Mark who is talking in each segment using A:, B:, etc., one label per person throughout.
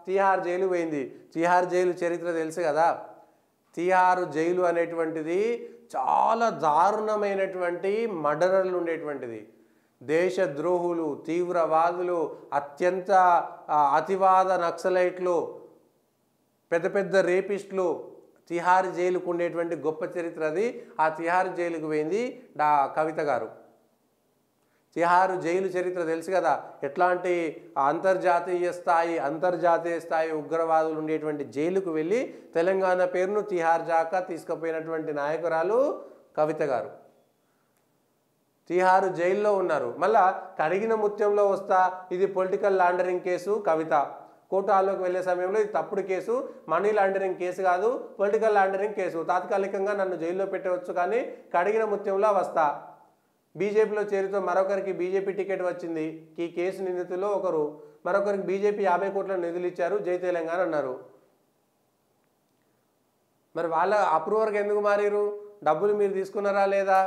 A: Tihar jail పోయింది. Tihar jail చరిత్ర తెలుసు కదా. తీహార్ జైలు అనేటువంటిది చాలా దారుణమైనటువంటి మర్డరర్లు ఉండేటువంటిది. దేశద్రోహులు, తీవ్రవాదులు, అత్యంత అతివాద నక్సలైట్లు, పెద్ద పెద్ద రేపిస్టులు తిహార్ జైలుకు ఉండేటువంటి గొప్ప చరిత్ర అది. ఆ తిహార్ జైలుకు పోయింది కవిత గారు. తిహార్ జైలు చరిత్ర తెలుసు కదా. ఎట్లాంటి అంతర్జాతీయ స్థాయి ఉగ్రవాదులు ఉండేటువంటి జైలుకు వెళ్ళి తెలంగాణ పేరును తిహార్ జాకా తీసుకుపోయినటువంటి నాయకురాలు కవిత గారు. తిహార్ జైల్లో ఉన్నారు. మళ్ళా కడిగిన ముత్యంలో వస్తా, ఇది పొలిటికల్ లాండరింగ్ కేసు. కవిత కోర్టులోకి వెళ్ళే సమయంలో ఇది తప్పుడు కేసు, మనీ లాండరింగ్ కేసు కాదు, పొలిటికల్ లాండరింగ్ కేసు. తాత్కాలికంగా నన్ను జైల్లో పెట్టవచ్చు, కానీ కడిగిన ముత్యంలో వస్తా. బీజేపీలో చేరితో మరొకరికి బీజేపీ టికెట్ వచ్చింది. ఈ కేసు నిందితుల్లో ఒకరు. మరొకరికి బీజేపీ 50 కోట్ల నిధులు ఇచ్చారు, జై తెలంగాణ అన్నారు. మరి వాళ్ళ అప్రూవర్గా ఎందుకు మారారు? డబ్బులు మీరు తీసుకున్నారా లేదా?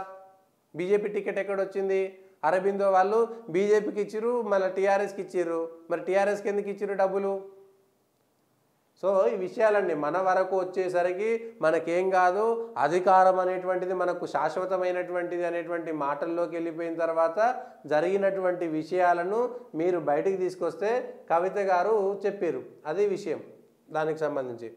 A: BJP ticket ఎక్కడొచ్చింది? అరబిందో వాళ్ళు బీజేపీకి ఇచ్చిర్రు, మళ్ళీ టీఆర్ఎస్కి ఇచ్చిర్రు. మరి టీఆర్ఎస్కి ఎందుకు ఇచ్చిర్రు డబ్బులు? సో ఈ విషయాలండి మన వరకు వచ్చేసరికి మనకేం కాదు, అధికారం అనేటువంటిది మనకు శాశ్వతమైనటువంటిది అనేటువంటి మాటల్లోకి వెళ్ళిపోయిన తర్వాత జరిగినటువంటి విషయాలను మీరు బయటికి తీసుకొస్తే కవిత గారు చెప్పారు. అది విషయం దానికి సంబంధించి.